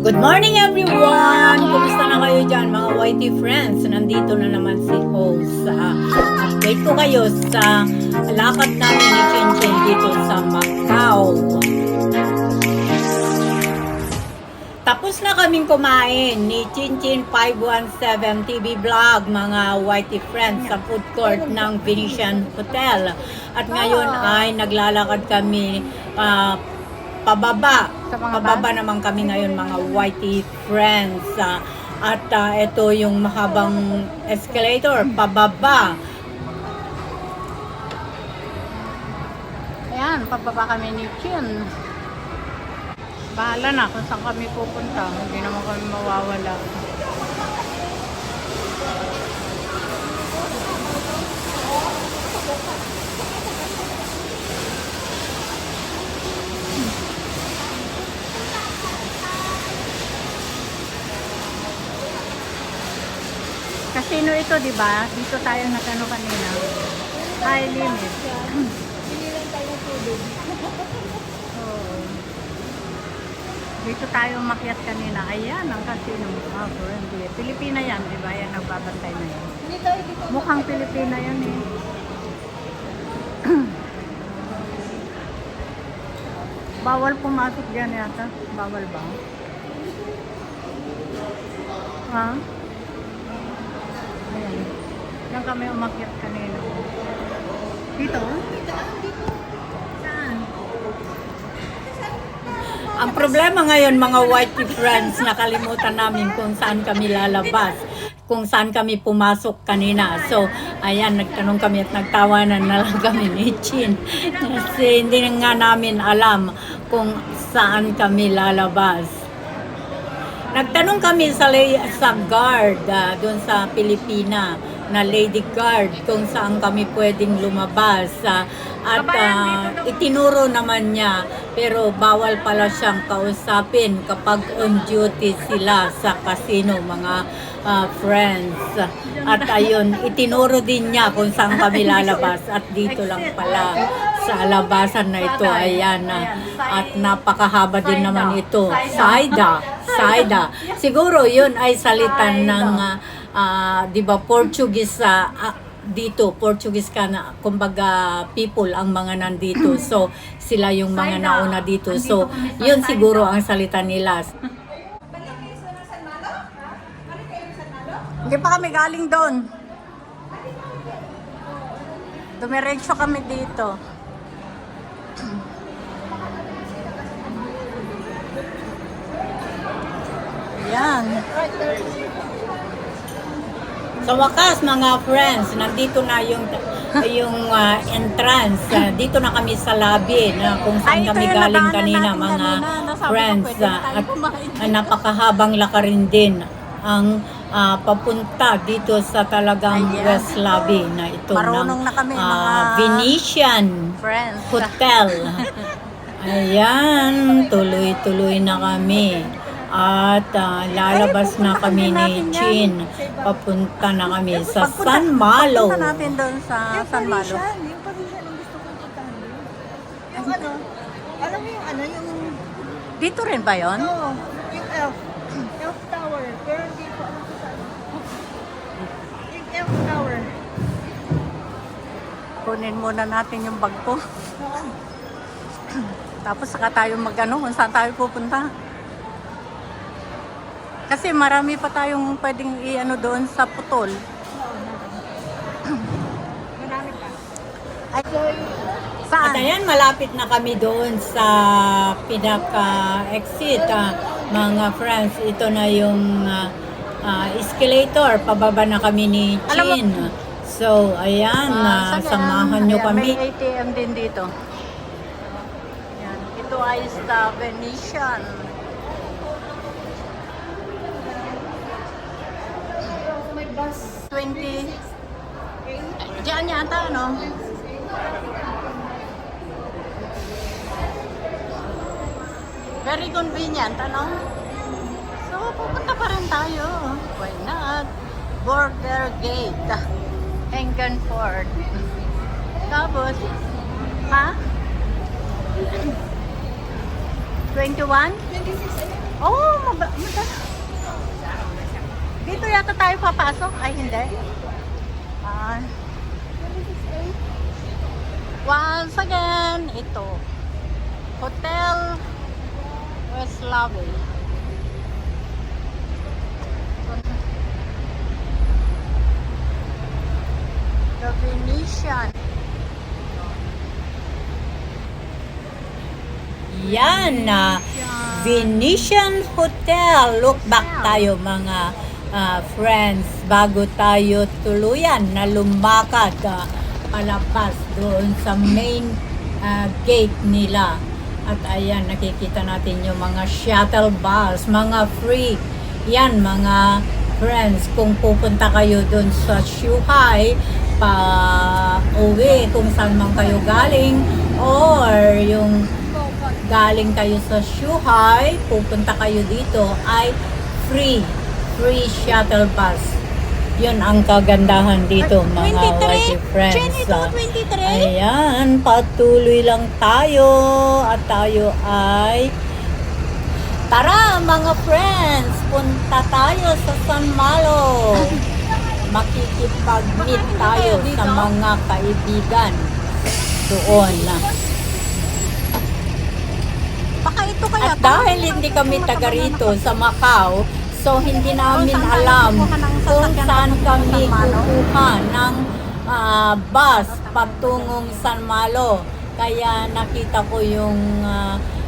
Good morning everyone! Kumusta na kayo dyan mga YT friends? Nandito na naman si host. Update ko kayo sa lakad namin ni Chinchin dito sa Macau. Tapos na kaming kumain ni Chinchin 517 TV Vlog mga YT friends sa food court ng Venetian Hotel. At ngayon ay naglalakad kami pababa naman kami ngayon mga YT friends. At ito yung mahabang escalator pababa. Ayan, pababa kami ni Chin. Bahala na kung saan kami pupunta. Hindi naman kami mawawala. Casino ito, di ba? Dito tayo nagano kanina. High limit. Hindi lang tayo tubig. Oo. Dito tayo makiat kanina. Ayan, ang casino. Ah, friendly. Pilipina yan, di ba? Yan, nagbabantay na yan. Hindi tayo dito. Mukhang Pilipina yan eh. Bawal pumasok dyan yata. Bawal ba? Ha? Ayan. Diyan kami umakyat kanina. Dito? Saan? Ang problema ngayon mga YT friends, nakalimutan namin kung saan kami lalabas, kung saan kami pumasok kanina. So, ayan, nagtanong kami at nagtawanan na lang kami ni Chin. Kasi hindi nga namin alam kung saan kami lalabas. Nagtanong kami sa guard doon sa Pilipina na lady guard kung saan kami pwedeng lumabas. At itinuro naman niya, pero bawal pala siyang kausapin kapag on duty sila sa casino mga friends. At ayun, itinuro din niya kung saan kami lalabas at dito lang pala sa labasan na ito. Ayan, at napakahaba din naman ito. Saida. Siguro yun ay salitan ng di ba Portuguese dito, Portuguese ka na, kumbaga people ang mga nandito. So, sila yung mga nauna dito. So, yun siguro ang salita nila. Hindi pa kami galing doon. Dumiretso kami dito. Ayan. Sa wakas mga friends, nandito na yung entrance. Dito na kami sa lobby na kung saan kami galing kanina mga friends. At napakahabang lakarin din ang papunta dito sa talagang West Lobby na ito Marunong ng na kami, mga Venetian friends. Hotel. Ayan, tuloy-tuloy na kami. At lalabas na kami ni Chin. Papunta na kami sa San Malo. Papunta natin doon sa San Malo. Yung Parisian ang gusto kong puntahan doon. Yung ano, alam mo yung ano, yung... Dito rin ba yon? Oo, yung Elf Tower. Pero hindi ko alam kung saan. Yung Elf Tower. Kunin muna natin yung bag ko. Oo. Tapos saka tayo magano kung saan tayo pupunta. Kasi marami pa tayong pwedeng i-ano doon sa putol. Marami pa. Ay, At saan? ayan, malapit na kami doon sa pinaka-exit. Mga friends, ito na yung escalator. Pababa na kami ni Chin. So, ayan, samahan nyo kami. May ATM din dito. Yan. Ito ay sa Venetian. May bus. 20. Diyan yata, no? Very convenient, ano? So, pupunta pa rin tayo. Why not? Border Gate. Engenford. Tapos, ha? 21? 26, Oh, dito yata tayo papasok? Ay, hindi. Ah. Once again, ito. Hotel West Lobby. The Venetian. Yan na Venetian Hotel. Look back tayo mga friends bago tayo tuluyan na lumakad palabas doon sa main gate nila. At ayan, nakikita natin yung mga shuttle bus, mga free. Yan mga friends, kung pupunta kayo doon sa Zhuhai pa uwi kung saan man kayo galing, or yung galing kayo sa Zhuhai, pupunta kayo dito, ay free shuttle bus. Yun ang kagandahan dito mga 23? YT friends. Jenny, ito, 23? Ayan, patuloy lang tayo at tayo ay tara mga friends, punta tayo sa San Malo. Makikipag-meet tayo sa mga kaibigan doon. Baka ito kaya. At dahil hindi kami taga rito sa Macau, so hindi namin alam kung saan kami kukuha ng bus patungong San Malo. Kaya nakita ko yung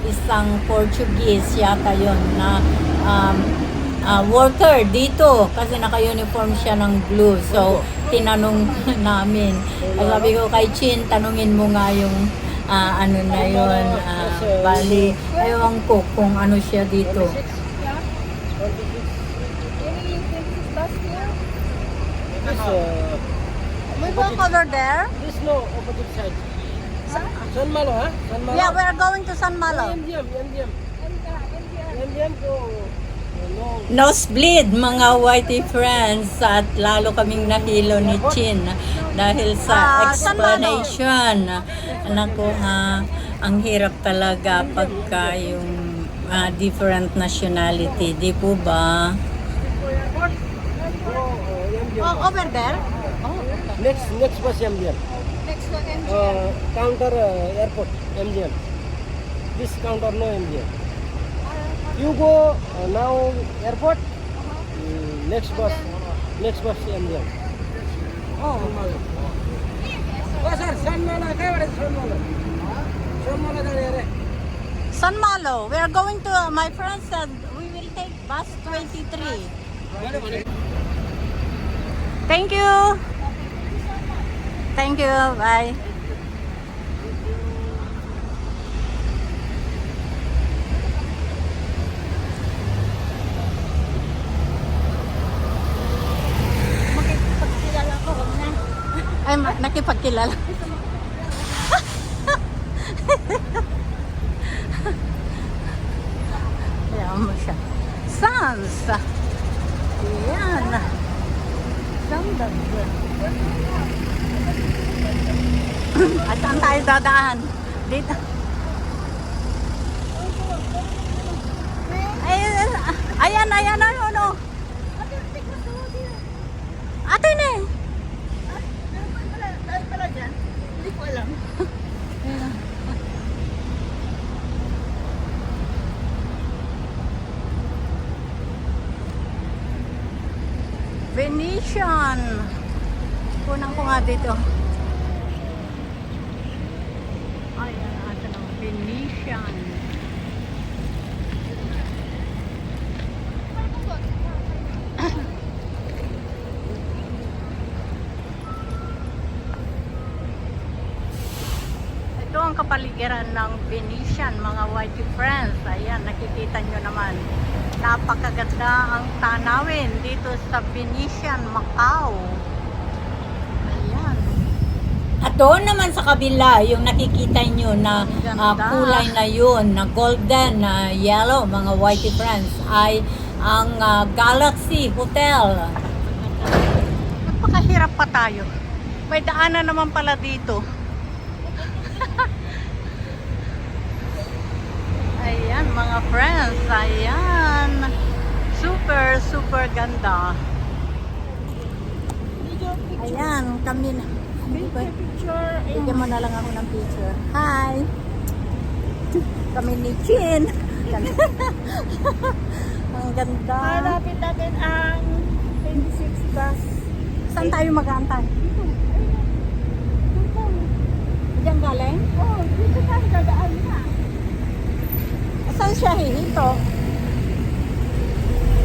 isang Portuguese yata yun na worker dito kasi naka-uniform siya ng blue. So, tinanong namin. Sabi ko kay Chin, tanungin mo nga yung ano na yun. Bali, ayaw ko kung ano siya dito. We walk over there? This no, opposite side. San Malo, ha? San Malo. Yeah, we're going to San Malo. MGM ko. No. Nosebleed mga whitey friends at lalo kaming nahilo ni Chin dahil sa explanation. Naku, ang hirap talaga pagka yung different nationality, di po ba? Oh, over there? Next bus MGM. Next to Counter airport MGM. This counter no MGM. You go now airport. Next bus MGM. Oh. Sir, San Malo, kaya San Malo. San Malo there. San Malo. We are going to, my friend said we will take bus 23. Thank you. Thank you. Bye. Makipagkilala ko, wag na. Ay, nakipagkilala. Ayan mo siya. Sans. Ayan. Ganda. At saan tayo dadaan? Dito. Ayan, ano. Ate na eh. Dahil pala dyan, hindi ko alam. Venetian. Kunan ko nga dito. Ayan, ito ng Venetian. Ito ang kapaligiran ng Venetian, mga whitey friends. Ayan, nakikita nyo naman. Napakaganda ang tanawin dito sa Venetian, Macau. Ayan. At doon naman sa kabila, yung nakikita nyo na Ganda. kulay na yun, na golden, na yellow, mga whitey friends, ay ang Galaxy Hotel. Napakahirap pa tayo. May daanan naman pala dito. Ayan, mga friends. Ayan. super, super ganda. Video picture. Ayan, kami na. Picture. Bigyan mo na lang ako ng picture. Hi! Kami ni Chin. Ang ganda. Hanapin natin ang 26 bus. Saan tayo mag-aantay? Diyan galing? Oh, dito tayo dadaan na. Saan siya hinito?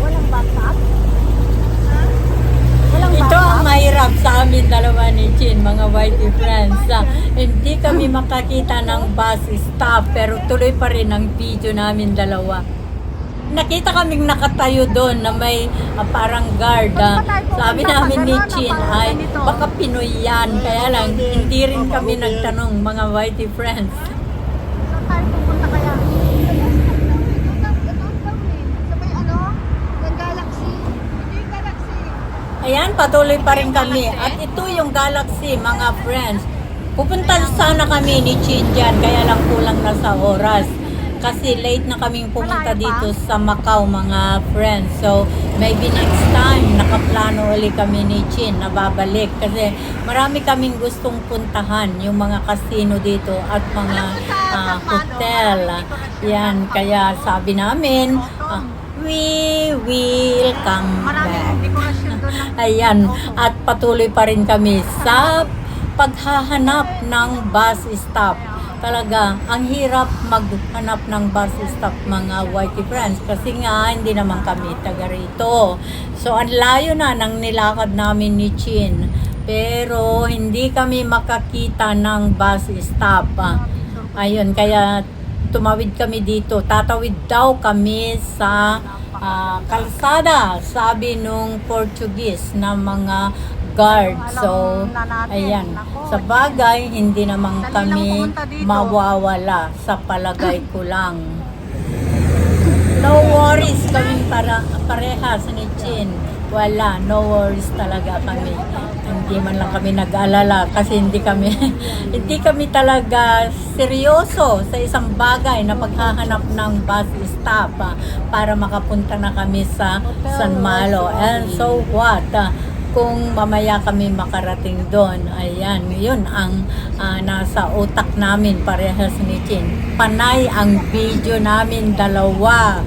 Walang backup? Walang Ito backup? ang mahirap sa amin dalawa ni Chin, mga whitey friends. Hindi kami makakita ng bus stop, pero tuloy pa rin ang video namin dalawa. Nakita kaming nakatayo doon na may parang guard. Sabi namin ni Chin ay baka Pinoy yan. Kaya lang, hindi rin kami nagtanong, mga whitey friends. Saan tayo pupunta kaya? Sabay ano? Ng Galaxy. Ito yung Galaxy. Ayan, patuloy pa rin kami. At ito yung Galaxy, mga friends. Pupunta sana kami ni Chin dyan, kaya lang kulang na sa oras. Kasi late na kaming pumunta dito sa Macau, mga friends. So, maybe next time, nakaplano ulit kami ni Chin na babalik. Kasi marami kaming gustong puntahan, yung mga casino dito at mga hotel. Yan, kaya sabi namin, we will come Maraming back. dekorasyon doon ng Ayan, at patuloy pa rin kami sa paghahanap ng bus stop. Talaga, ang hirap maghanap ng bus stop, mga whitey friends, kasi nga hindi naman kami taga rito. So, ang layo na ng nilakad namin ni Chin. Pero, hindi kami makakita ng bus stop. Ayun, kaya tumawid kami dito. Tatawid daw kami sa kalsada, sabi nung Portuguese na mga guard. So, ayan. Sa bagay, hindi naman kami mawawala sa palagay ko lang. No worries kami parehas ni Chin. Wala, no worries talaga kami. Hindi man lang kami nag-alala kasi hindi kami talaga seryoso sa isang bagay na paghahanap ng bus stop para makapunta na kami sa San Malo. And so what? Kung mamaya kami makarating doon, ayan, yun ang nasa utak namin parehas ni Chin. Panay ang video namin dalawa.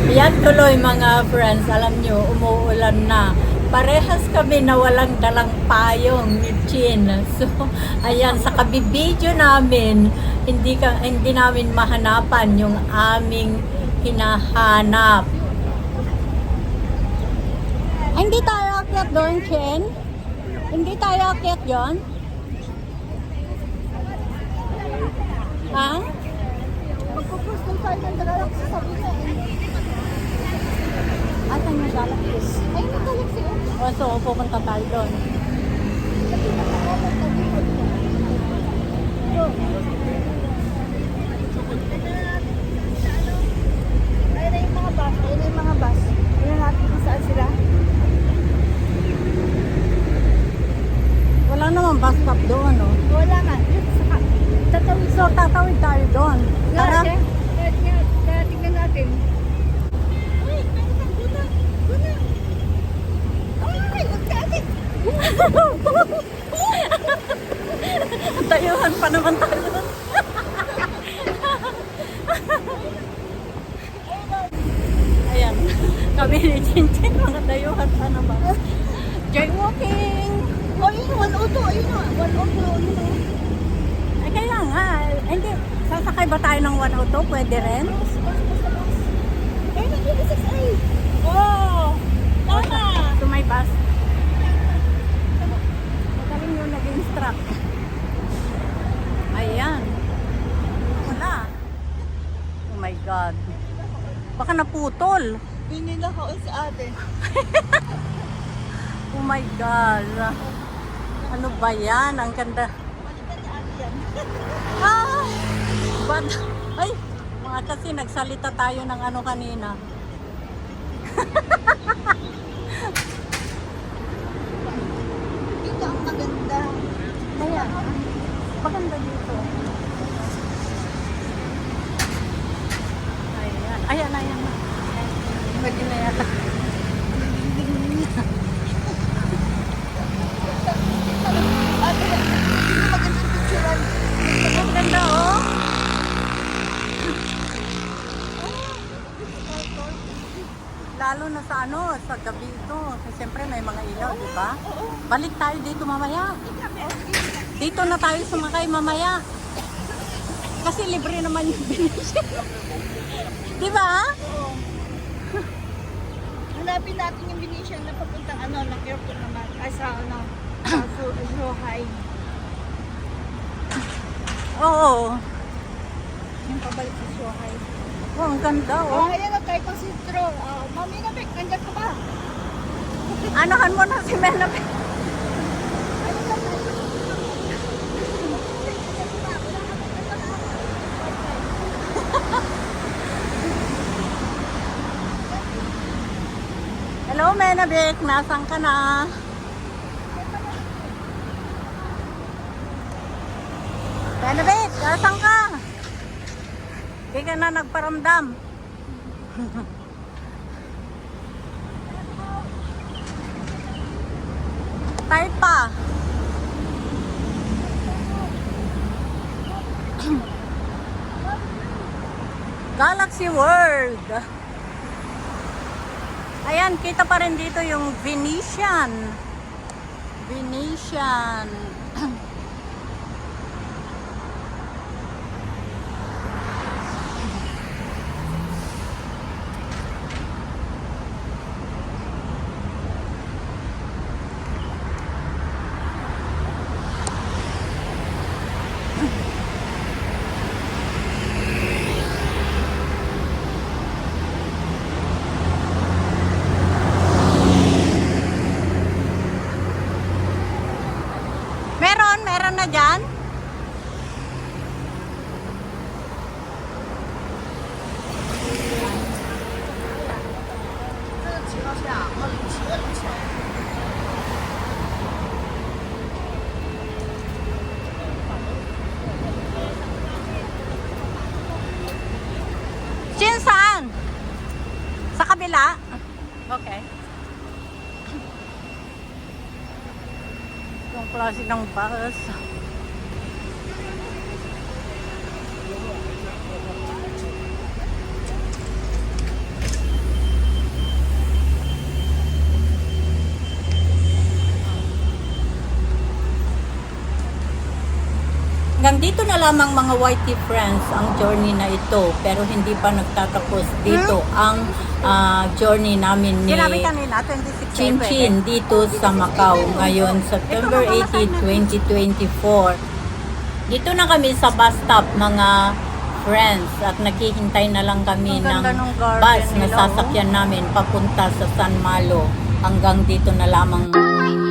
Yan tuloy, mga friends, alam nyo, umuulan na. Parehas kami na walang dalang payong ni Chin. So, ayan, sa kabibidyo namin, hindi namin mahanapan yung aming hinahanap. Ay, hindi tayo akyat doon, Chen? Hindi tayo akyat yon? Ha? Magpupus doon tayo ng Galaxy sa bisa. Asan yung Galaxy? Ay, may Galaxy. O, so, pupunta tayo doon. Ayun na yung mga bus. Ayun na yung mga bus. Ayun natin kung saan sila. Wala naman bus stop doon, no? Wala nga. Saka, tatawid. So, tatawid tayo doon. Tara. Kaya tignan natin. Uy, meron kang guna. Guna. Ay, huwag ka atin. Tayuhan pa naman tayo. Ayan. Kami ni Chinchin, mga dayuhan pa naman. Jaywalking! Oh, yun, 102. Ayun o, 102. Yun o. Ay, kaya nga. Hindi. Sasakay ba tayo ng 102? Pwede rin? Ayun na, 26A. Oh, tama. To my bus. Magaling yung nag-instruct. Ayan. Wala. Oh my God. Baka naputol. Hindi na ako sa atin. Oh my God. Ano ba yan? Ang ganda. Balikan ni ate yan. Ah! But, ay, mga kasi nagsalita tayo ng ano kanina. Dito ang maganda. Kaya, maganda dito. Ayan, ayan, ayan. Pwede na yata. Magandang picturean. Ang ganda, oh. Lalo na sa ano, sa gabi ito. Kasi siyempre may mga ilaw, di ba? Balik tayo dito mamaya. Dito na tayo sumakay mamaya. Kasi libre naman yung Venetian. Di ba? Hanapin natin yung Venetian na papuntang ng airport naman. Ay, sa Zhuhai. Oo. Yung pabalik sa Zhuhai. Oh, ang ganda, oh. Ayan na tayo pang sitro. Mami na, Bek, nandiyan ka ba? Anuhan mo na si Menapit. Hello, Menabik. Nasaan ka na? Menabik, nasaan ka? Hindi ka na nagparamdam. Tayo pa. Galaxy World. Ayan, kita pa rin dito yung Venetian. Venetian. Meron na dyan? Saan? Sa kabila? Okay. Yung klase ng bus. Hanggang dito na lamang mga YT friends ang journey na ito, pero hindi pa nagtatapos dito ang journey namin ni Chinchin dito sa Macau ngayon September 18, 2024. Dito na kami sa bus stop mga friends at naghihintay na lang kami ng bus na sasakyan namin papunta sa San Malo. Hanggang dito na lamang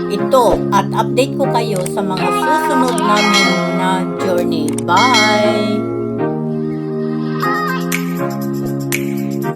ito at update ko kayo sa mga susunod namin na journey. Bye!